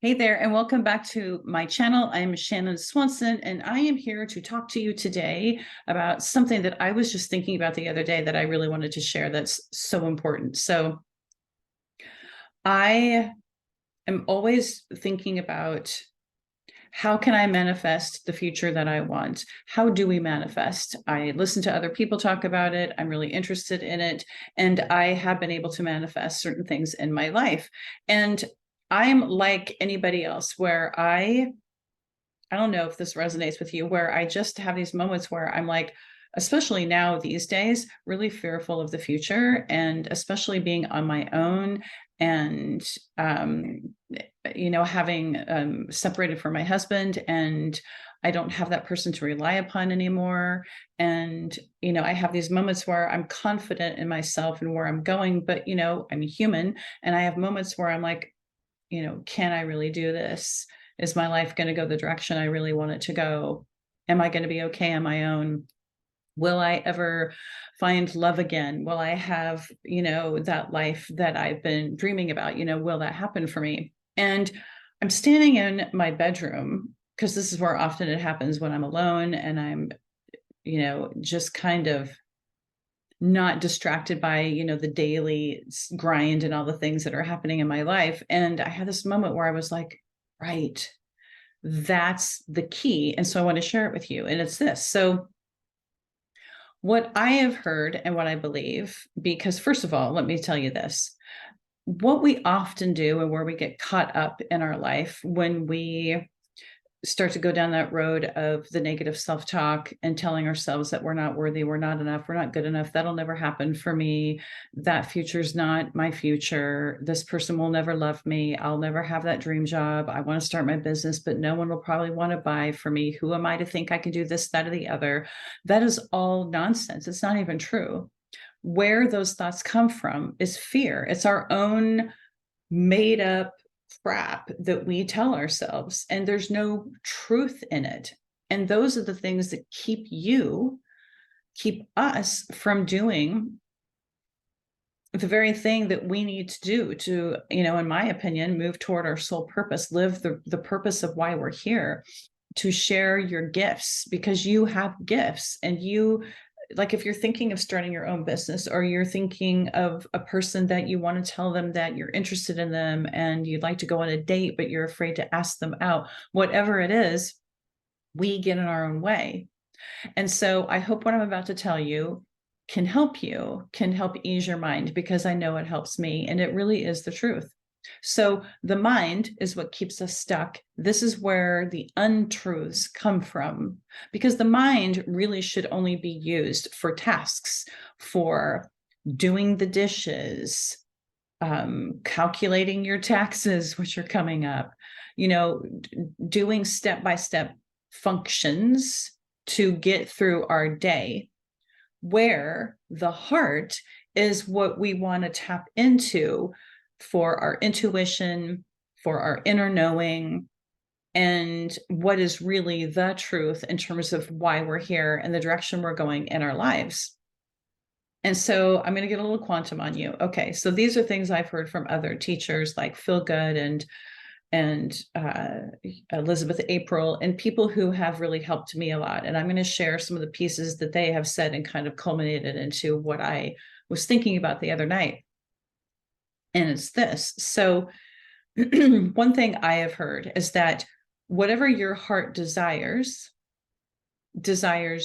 Hey there, and welcome back to my channel. I'm Shannon Swanson, and I am here to talk to you today about something that I was just thinking about the other day that I really wanted to share that's so important. So, I am always thinking about how can I manifest the future that I want? How do we manifest? I listen to other people talk about it. I'm really interested in it. And I have been able to manifest certain things in my life. And I'm like anybody else where I don't know if this resonates with you, where I just have these moments where I'm like, especially now these days, really fearful of the future, and especially being on my own and, having separated from my husband, and I don't have that person to rely upon anymore. And, I have these moments where I'm confident in myself and where I'm going, but, I'm human. And I have moments where I'm like, can I really do this? Is my life going to go the direction I really want it to go? Am I going to be okay on my own? Will I ever find love again? Will I have, that life that I've been dreaming about? Will that happen for me? And I'm standing in my bedroom because this is where often it happens when I'm alone and I'm, just kind of not distracted by the daily grind and all the things that are happening in my life. And I had this moment where I was like, right, that's the key. And so I want to share it with you, and it's this. So what I have heard and what I believe, because first of all, let me tell you this: what we often do and where we get caught up in our life when we start to go down that road of the negative self-talk and telling ourselves that we're not worthy, we're not enough, we're not good enough, that'll never happen for me, that future's not my future, this person will never love me, I'll never have that dream job, I want to start my business, but no one will probably want to buy for me. Who am I to think I can do this, that, or the other? That is all nonsense. It's not even true. Where those thoughts come from is fear. It's our own made up crap that we tell ourselves, and there's no truth in it. And those are the things that keep us from doing the very thing that we need to do to, in my opinion, move toward our soul purpose, live the purpose of why we're here, to share your gifts, because you have gifts. And like, if you're thinking of starting your own business, or you're thinking of a person that you want to tell them that you're interested in them and you'd like to go on a date, but you're afraid to ask them out, whatever it is, we get in our own way. And so I hope what I'm about to tell you can help ease your mind, because I know it helps me, and it really is the truth. So the mind is what keeps us stuck. This is where the untruths come from, because the mind really should only be used for tasks, for doing the dishes, calculating your taxes, which are coming up, doing step-by-step functions to get through our day, where the heart is what we want to tap into for our intuition, for our inner knowing, and what is really the truth in terms of why we're here and the direction we're going in our lives. And so I'm going to get a little quantum on you. Okay, so these are things I've heard from other teachers like Phil Good and Elizabeth April, and people who have really helped me a lot. And I'm going to share some of the pieces that they have said and kind of culminated into what I was thinking about the other night. And it's this. So one thing I have heard is that whatever your heart desires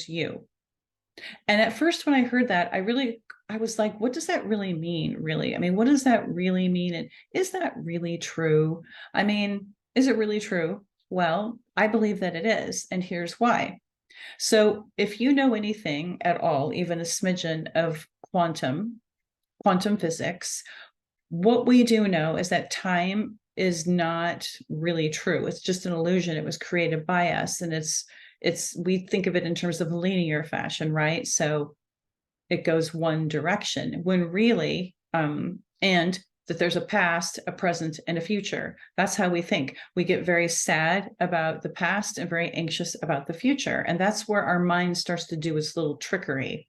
you. And at first, when I heard that, I was like, what does that really mean? Really? I mean, what does that really mean? And is that really true? I mean, is it really true? Well, I believe that it is. And here's why. So if you know anything at all, even a smidgen of quantum physics, what we do know is that time is not really true. It's just an illusion. It was created by us. And we think of it in terms of linear fashion, right? So it goes one direction, when really, and that there's a past, a present, and a future. That's how we think. We get very sad about the past and very anxious about the future. And that's where our mind starts to do its little trickery.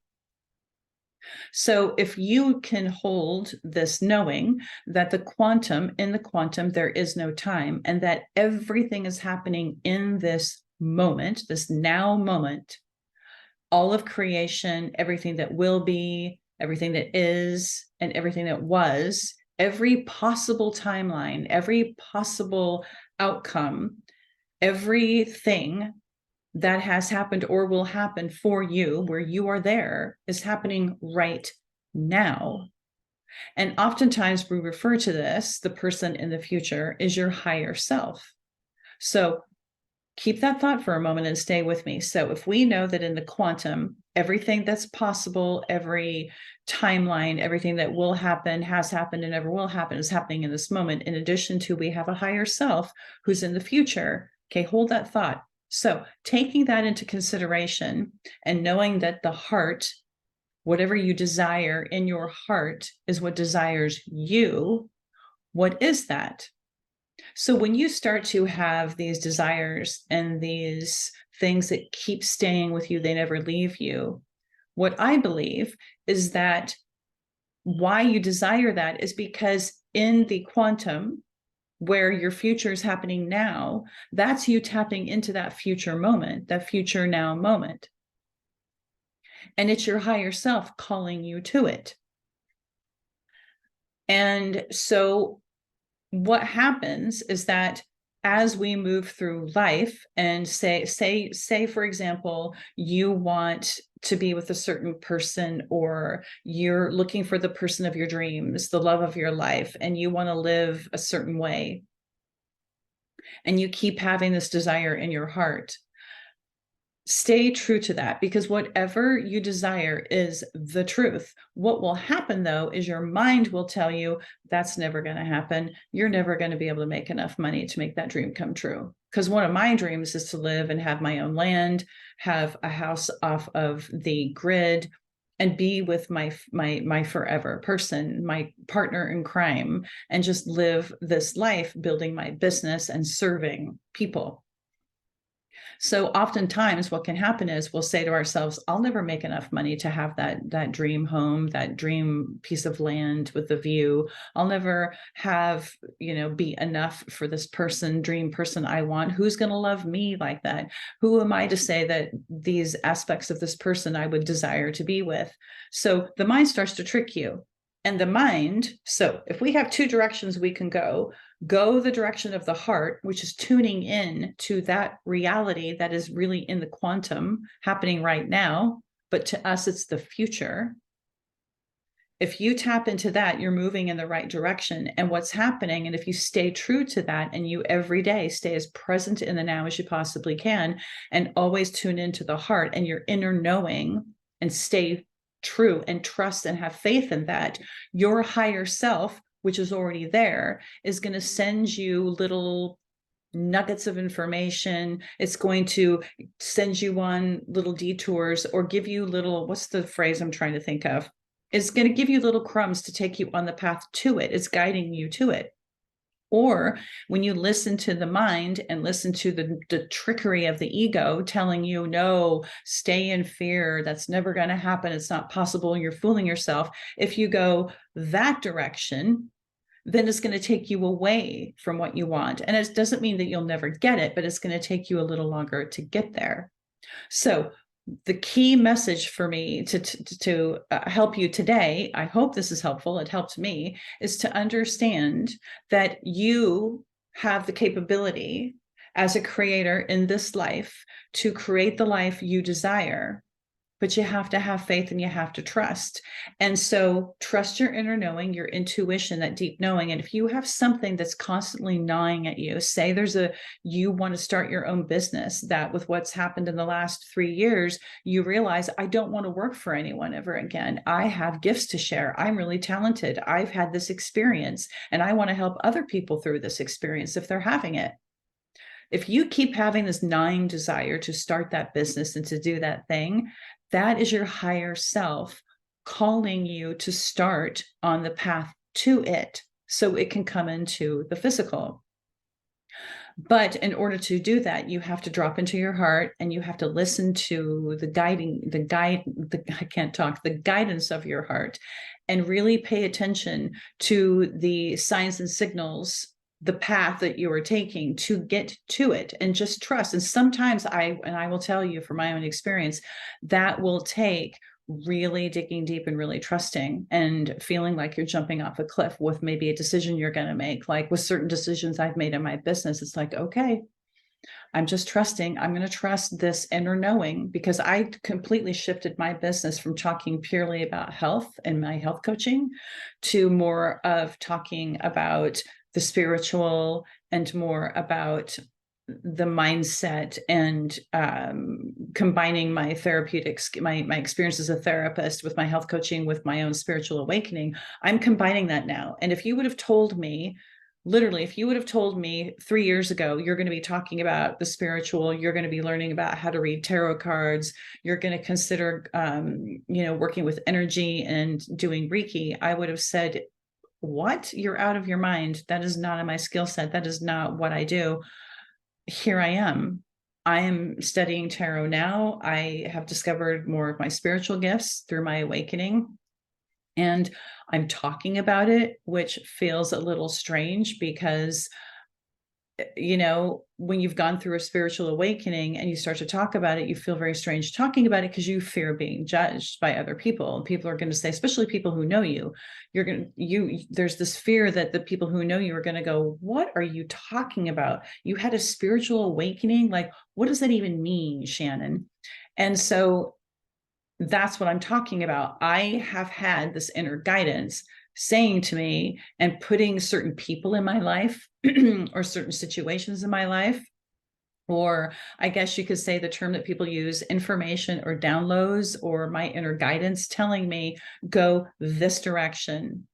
So if you can hold this knowing that in the quantum, there is no time, and that everything is happening in this moment, this now moment, all of creation, everything that will be, everything that is, and everything that was, every possible timeline, every possible outcome, everything that has happened or will happen for you where you are there is happening right now. And oftentimes we refer to this, the person in the future is your higher self. So keep that thought for a moment and stay with me. So if we know that in the quantum, everything that's possible, every timeline, everything that will happen, has happened, and ever will happen is happening in this moment, in addition to we have a higher self who's in the future. Okay, hold that thought. So taking that into consideration and knowing that the heart, whatever you desire in your heart is what desires you, what is that? So when you start to have these desires and these things that keep staying with you, they never leave you. What I believe is that why you desire that is because in the quantum, where your future is happening now, that's you tapping into that future moment, that future now moment. And it's your higher self calling you to it. And so what happens is that as we move through life and say for example, you want to be with a certain person, or you're looking for the person of your dreams, the love of your life, and you want to live a certain way, and you keep having this desire in your heart, stay true to that, because whatever you desire is the truth. What will happen though is your mind will tell you that's never going to happen. You're never going to be able to make enough money to make that dream come true. Because one of my dreams is to live and have my own land, have a house off of the grid, and be with my forever person, my partner in crime, and just live this life building my business and serving people. So oftentimes what can happen is we'll say to ourselves, I'll never make enough money to have that dream home, that dream piece of land with the view. I'll never have, be enough for this dream person I want. Who's going to love me like that? Who am I to say that these aspects of this person I would desire to be with? So the mind starts to trick you. And the mind, so if we have two directions we can go the direction of the heart, which is tuning in to that reality that is really in the quantum happening right now, but to us, it's the future. If you tap into that, you're moving in the right direction and what's happening. And if you stay true to that and you every day stay as present in the now as you possibly can, and always tune into the heart and your inner knowing, and stay true and trust and have faith in that, your higher self, which is already there, is going to send you little nuggets of information. It's going to send you on little detours, or give you little, what's the phrase I'm trying to think of? It's going to give you little crumbs to take you on the path to it. It's guiding you to it. Or when you listen to the mind and listen to the trickery of the ego telling you, no, stay in fear, that's never going to happen, it's not possible, you're fooling yourself. If you go that direction, then it's going to take you away from what you want. And it doesn't mean that you'll never get it, but it's going to take you a little longer to get there. So the key message for me to help you today, I hope this is helpful, it helped me, is to understand that you have the capability as a creator in this life to create the life you desire. But you have to have faith and you have to trust. And so trust your inner knowing, your intuition, that deep knowing. And if you have something that's constantly gnawing at you, say you want to start your own business, that with what's happened in the last 3 years, you realize, I don't want to work for anyone ever again. I have gifts to share. I'm really talented. I've had this experience and I want to help other people through this experience if they're having it. If you keep having this gnawing desire to start that business and to do that thing, that is your higher self calling you to start on the path to it so it can come into the physical. But in order to do that, you have to drop into your heart and you have to listen to I can't talk, the guidance of your heart, and really pay attention to the signs and signals, the path that you are taking to get to it, and just trust. And sometimes I will tell you from my own experience, that will take really digging deep and really trusting and feeling like you're jumping off a cliff with maybe a decision you're going to make. Like with certain decisions I've made in my business, it's like, okay, I'm just trusting. I'm going to trust this inner knowing, because I completely shifted my business from talking purely about health and my health coaching to more of talking about the spiritual and more about the mindset, and combining my therapeutics, my experience as a therapist with my health coaching, with my own spiritual awakening. I'm combining that now. And if you would have told me, literally, if you would have told me 3 years ago, you're going to be talking about the spiritual, you're going to be learning about how to read tarot cards, you're going to consider, working with energy and doing Reiki, I would have said, what? You're out of your mind. That is not in my skill set. That is not what I do. Here I am. I am studying tarot now. I have discovered more of my spiritual gifts through my awakening. And I'm talking about it, which feels a little strange because, when you've gone through a spiritual awakening and you start to talk about it, you feel very strange talking about it because you fear being judged by other people. And people are going to say, especially people who know you, there's this fear that the people who know you are going to go, what are you talking about? You had a spiritual awakening? Like, what does that even mean, Shannon? And so that's what I'm talking about. I have had this inner guidance saying to me and putting certain people in my life or certain situations in my life, or I guess you could say the term that people use, information or downloads, or my inner guidance telling me, go this direction,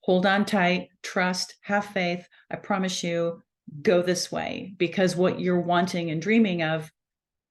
hold on tight, trust, have faith. I promise you, go this way, because what you're wanting and dreaming of,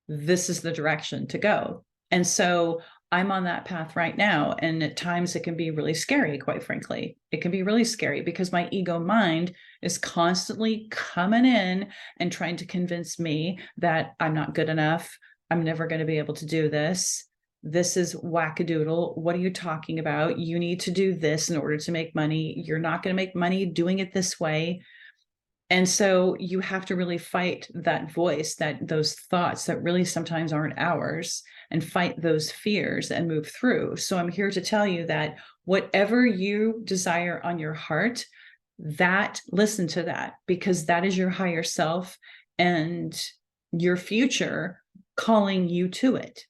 this is the direction to go. And so I'm on that path right now. And at times it can be really scary, quite frankly. It can be really scary because my ego mind is constantly coming in and trying to convince me that I'm not good enough. I'm never going to be able to do this. This is wackadoodle. What are you talking about? You need to do this in order to make money. You're not going to make money doing it this way. And so you have to really fight that voice, those thoughts that really sometimes aren't ours, and fight those fears and move through. So I'm here to tell you that whatever you desire on your heart, listen to that, because that is your higher self and your future calling you to it.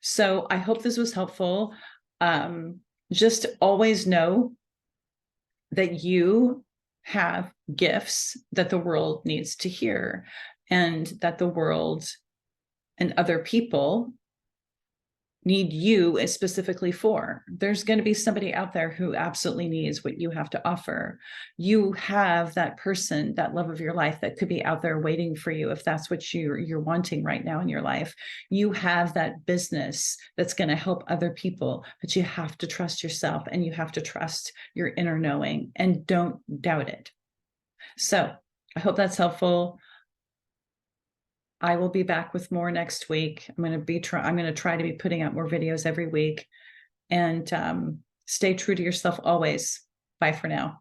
So I hope this was helpful. Just always know that you have gifts that the world needs to hear, and that the world and other people need you specifically for. There's going to be somebody out there who absolutely needs what you have to offer. You have that person, that love of your life, that could be out there waiting for you if that's what you're wanting right now in your life. You have that business that's going to help other people, but you have to trust yourself and you have to trust your inner knowing, and don't doubt it. So I hope that's helpful. I will be back with more next week. I'm going to try to be putting out more videos every week, and stay true to yourself always. Bye for now.